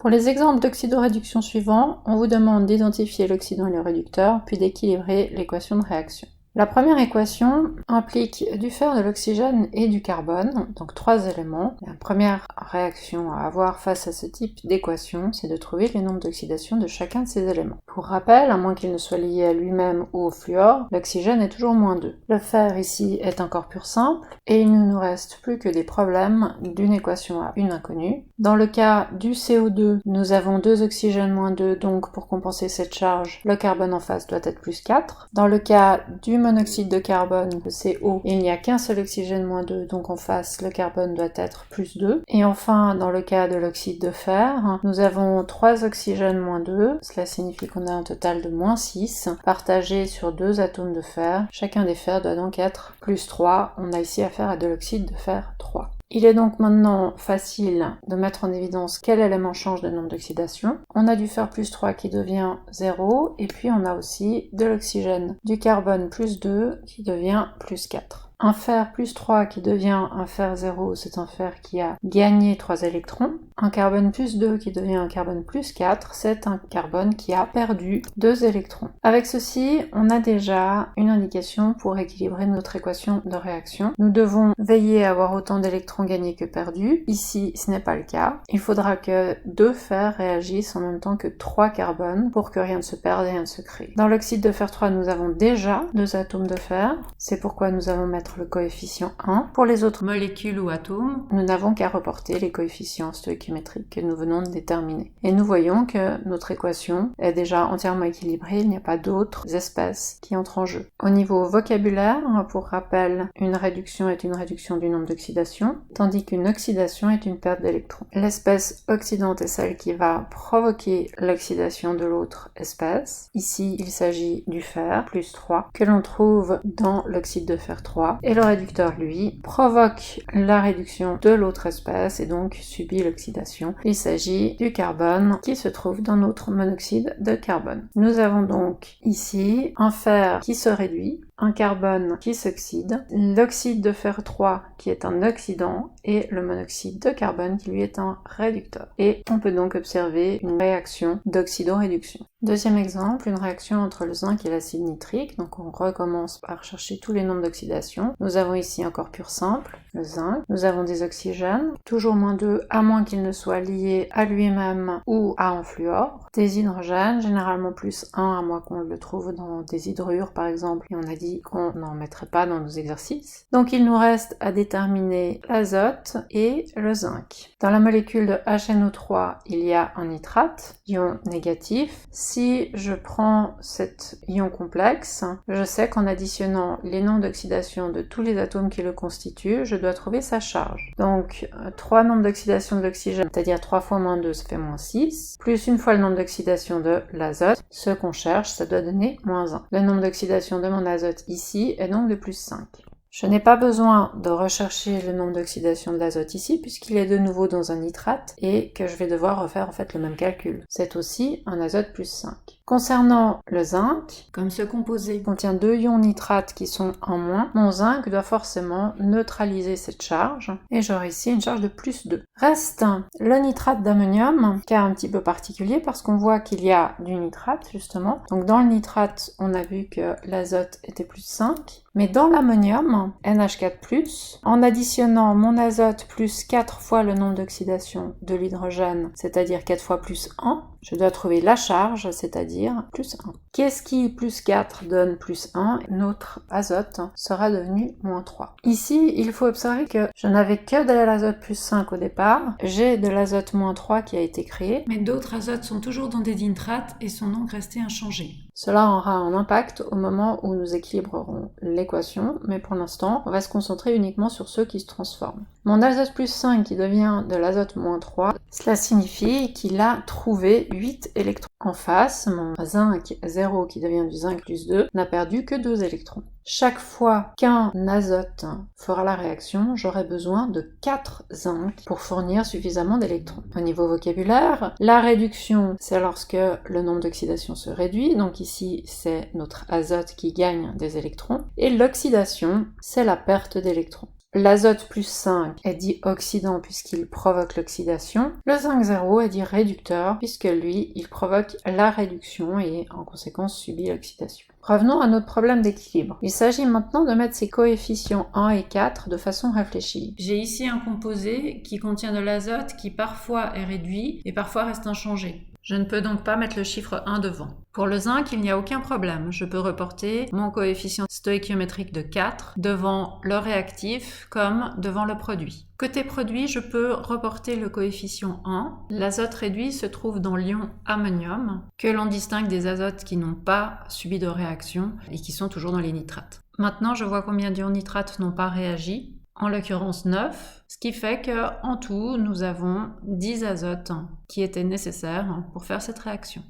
Pour les exemples d'oxydoréduction suivants, on vous demande d'identifier l'oxydant et le réducteur, puis d'équilibrer l'équation de réaction. La première équation implique du fer, de l'oxygène et du carbone, donc 3 éléments. La première réaction à avoir face à ce type d'équation, c'est de trouver les nombres d'oxydation de chacun de ces éléments. Pour rappel, à moins qu'il ne soit lié à lui-même ou au fluor, l'oxygène est toujours -2. Le fer ici est encore pur simple, et il ne nous reste plus que des problèmes d'une équation à une inconnue. Dans le cas du CO2, nous avons 2 oxygènes -2, donc pour compenser cette charge, le carbone en face doit être +4. Dans le cas du monoxyde de carbone, le CO, il n'y a qu'un seul oxygène -2, donc en face, le carbone doit être +2. Et enfin, dans le cas de l'oxyde de fer, nous avons 3 oxygènes -2, cela signifie qu'on a un total de -6, partagé sur 2 atomes de fer. Chacun des fers doit donc être +3. On a ici affaire à de l'oxyde de fer 3. Il est donc maintenant facile de mettre en évidence quel élément change de nombre d'oxydation. On a du fer +3 qui devient 0, et puis on a aussi de l'oxygène, du carbone +2 qui devient +4. Un fer +3 qui devient un fer 0, c'est un fer qui a gagné 3 électrons. Un carbone +2 qui devient un carbone +4, c'est un carbone qui a perdu 2 électrons. Avec ceci, on a déjà une indication pour équilibrer notre équation de réaction. Nous devons veiller à avoir autant d'électrons gagnés que perdus. Ici, ce n'est pas le cas. Il faudra que 2 fers réagissent en même temps que 3 carbones pour que rien ne se perde et rien ne se crée. Dans l'oxyde de fer 3, nous avons déjà 2 atomes de fer. C'est pourquoi nous allons mettre le coefficient 1. Pour les autres molécules ou atomes, nous n'avons qu'à reporter les coefficients stoichiométriques que nous venons de déterminer. Et nous voyons que notre équation est déjà entièrement équilibrée, il n'y a pas d'autres espèces qui entrent en jeu. Au niveau vocabulaire, pour rappel, une réduction est une réduction du nombre d'oxydations, tandis qu'une oxydation est une perte d'électrons. L'espèce oxydante est celle qui va provoquer l'oxydation de l'autre espèce. Ici, il s'agit du fer, +3, que l'on trouve dans l'oxyde de fer 3. Et le réducteur, lui, provoque la réduction de l'autre espèce et donc subit l'oxydation. Il s'agit du carbone qui se trouve dans notre monoxyde de carbone. Nous avons donc ici un fer qui se réduit, un carbone qui s'oxyde, l'oxyde de fer 3 qui est un oxydant et le monoxyde de carbone qui lui est un réducteur. Et on peut donc observer une réaction d'oxydoréduction. Deuxième exemple, une réaction entre le zinc et l'acide nitrique. Donc on recommence par chercher tous les nombres d'oxydation. Nous avons ici un corps pur simple, le zinc. Nous avons des oxygènes, toujours -2, à moins qu'ils ne soient liés à lui-même ou à un fluor. Des hydrogènes, généralement +1, à moins qu'on le trouve dans des hydrures par exemple, et on a dit qu'on n'en mettrait pas dans nos exercices. Donc il nous reste à déterminer l'azote et le zinc. Dans la molécule de HNO3, il y a un nitrate, ion négatif. Si je prends cet ion complexe, je sais qu'en additionnant les nombres d'oxydation de tous les atomes qui le constituent, je dois trouver sa charge. Donc 3 nombres d'oxydation de l'oxygène, c'est-à-dire 3 fois -2, ça fait -6, plus une fois le nombre d'oxydation de l'azote, ce qu'on cherche, ça doit donner -1. Le nombre d'oxydation de mon azote ici est donc de +5. Je n'ai pas besoin de rechercher le nombre d'oxydation de l'azote ici, puisqu'il est de nouveau dans un nitrate, et que je vais devoir refaire en fait le même calcul. C'est aussi un azote +5. Concernant le zinc, comme ce composé contient 2 ions nitrates qui sont en moins, mon zinc doit forcément neutraliser cette charge, et j'aurai ici une charge de +2. Reste le nitrate d'ammonium, cas un petit peu particulier parce qu'on voit qu'il y a du nitrate justement. Donc dans le nitrate, on a vu que l'azote était +5, mais dans l'ammonium, NH4+, en additionnant mon azote plus 4 fois le nombre d'oxydation de l'hydrogène, c'est-à-dire 4 fois +1, je dois trouver la charge, c'est-à-dire +1. Qu'est-ce qui +4 donne +1? Notre azote sera devenu -3. Ici, il faut observer que je n'avais que de l'azote +5 au départ, j'ai de l'azote -3 qui a été créé, mais d'autres azotes sont toujours dans des nitrates et sont donc restés inchangés. Cela aura un impact au moment où nous équilibrerons l'équation, mais pour l'instant, on va se concentrer uniquement sur ceux qui se transforment. Mon azote +5 qui devient de l'azote -3, cela signifie qu'il a trouvé 8 électrons. En face, mon zinc 0 qui devient du zinc +2 n'a perdu que 2 électrons. Chaque fois qu'un azote fera la réaction, j'aurai besoin de 4 zinc pour fournir suffisamment d'électrons. Au niveau vocabulaire, la réduction, c'est lorsque le nombre d'oxydation se réduit, donc ici c'est notre azote qui gagne des électrons, et l'oxydation, c'est la perte d'électrons. L'azote plus 5 est dit oxydant puisqu'il provoque l'oxydation. Le zinc 0 est dit réducteur puisque lui, il provoque la réduction et en conséquence subit l'oxydation. Revenons à notre problème d'équilibre. Il s'agit maintenant de mettre ces coefficients 1 et 4 de façon réfléchie. J'ai ici un composé qui contient de l'azote qui parfois est réduit et parfois reste inchangé. Je ne peux donc pas mettre le chiffre 1 devant. Pour le zinc, il n'y a aucun problème. Je peux reporter mon coefficient stoïchiométrique de 4 devant le réactif comme devant le produit. Côté produit, je peux reporter le coefficient 1. L'azote réduit se trouve dans l'ion ammonium, que l'on distingue des azotes qui n'ont pas subi de réaction et qui sont toujours dans les nitrates. Maintenant, je vois combien d'ions nitrates n'ont pas réagi. En l'occurrence 9, ce qui fait qu'en tout, nous avons 10 azotes qui étaient nécessaires pour faire cette réaction.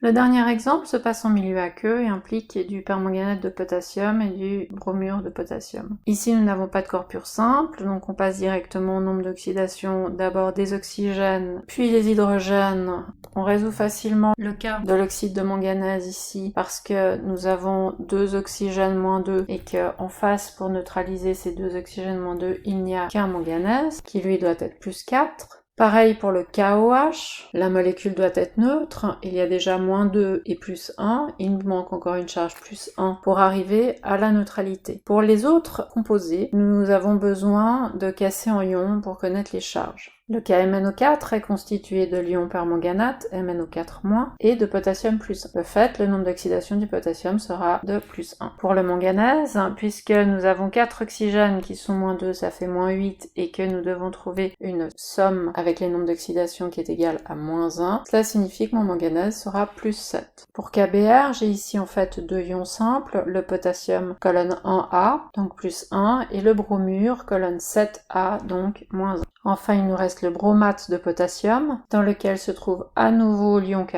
Le dernier exemple se passe en milieu aqueux et implique du permanganate de potassium et du bromure de potassium. Ici, nous n'avons pas de corps pur simple, donc on passe directement au nombre d'oxydation, d'abord des oxygènes, puis les hydrogènes. On résout facilement le cas de l'oxyde de manganèse ici, parce que nous avons 2 oxygènes moins 2 et qu'en face, pour neutraliser ces 2 oxygènes moins 2, il n'y a qu'un manganèse, qui lui doit être plus 4. Pareil pour le KOH, la molécule doit être neutre, il y a déjà moins 2 et plus 1, il nous manque encore une charge plus 1 pour arriver à la neutralité. Pour les autres composés, nous avons besoin de casser en ions pour connaître les charges. Le KMnO4 est constitué de l'ion permanganate, MnO4-, et de potassium plus 1. De fait, le nombre d'oxydation du potassium sera de plus 1. Pour le manganèse, puisque nous avons 4 oxygènes qui sont moins 2, ça fait moins 8, et que nous devons trouver une somme avec les nombres d'oxydation qui est égale à moins 1, cela signifie que mon manganèse sera plus 7. Pour KBr, j'ai ici en fait 2 ions simples, le potassium colonne 1A, donc plus 1, et le bromure colonne 7A, donc moins 1. Enfin, il nous reste le bromate de potassium, dans lequel se trouve à nouveau l'ion K+,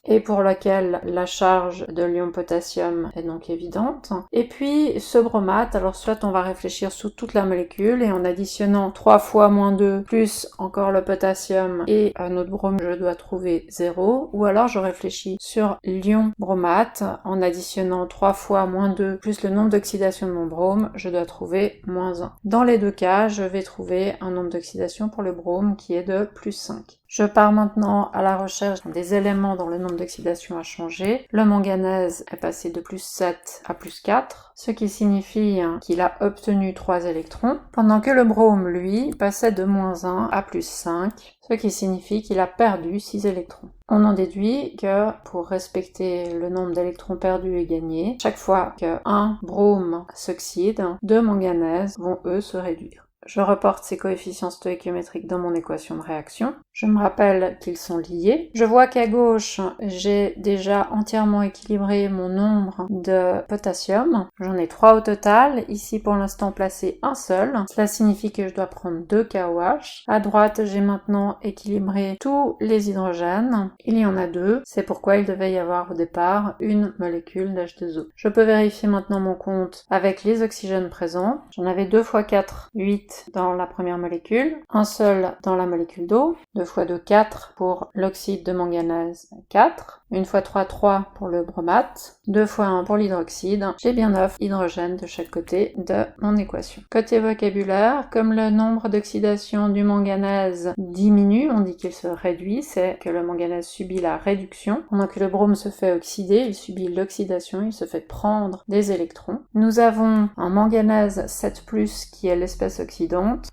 et pour lequel la charge de l'ion potassium est donc évidente. Et puis, ce bromate, alors soit on va réfléchir sous toute la molécule, et en additionnant 3 fois moins 2, plus encore le potassium, et notre brome, je dois trouver 0, ou alors je réfléchis sur l'ion bromate, en additionnant 3 fois moins 2, plus le nombre d'oxydation de mon brome, je dois trouver moins 1. Dans les deux cas, je vais trouver un nombre d'oxydation pour le brome qui est de plus 5. Je pars maintenant à la recherche des éléments dont le nombre d'oxydation a changé. Le manganèse est passé de plus 7 à plus 4, ce qui signifie qu'il a obtenu 3 électrons, pendant que le brome, lui, passait de moins 1 à plus 5, ce qui signifie qu'il a perdu 6 électrons. On en déduit que pour respecter le nombre d'électrons perdus et gagnés, chaque fois qu'un brome s'oxyde, 2 manganèses vont eux se réduire. Je reporte ces coefficients stoïchiométriques dans mon équation de réaction. Je me rappelle qu'ils sont liés. Je vois qu'à gauche, j'ai déjà entièrement équilibré mon nombre de potassium. J'en ai 3 au total. Ici, pour l'instant, placé un seul. Cela signifie que je dois prendre 2 KOH. À droite, j'ai maintenant équilibré tous les hydrogènes. Il y en a 2. C'est pourquoi il devait y avoir au départ une molécule d'H2O. Je peux vérifier maintenant mon compte avec les oxygènes présents. J'en avais 2 x 4, 8 dans la première molécule, un seul dans la molécule d'eau, 2 x 2, 4 pour l'oxyde de manganèse, 4, 1 x 3, 3 pour le bromate, 2 x 1 pour l'hydroxyde. J'ai bien 9 hydrogènes de chaque côté de mon équation. Côté vocabulaire, comme le nombre d'oxydation du manganèse diminue, on dit qu'il se réduit, c'est que le manganèse subit la réduction, pendant que le brome se fait oxyder, il subit l'oxydation, il se fait prendre des électrons. Nous avons un manganèse 7+, qui est l'espèce oxydante,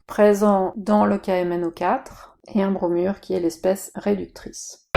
présent dans le KMnO4, et un bromure qui est l'espèce réductrice.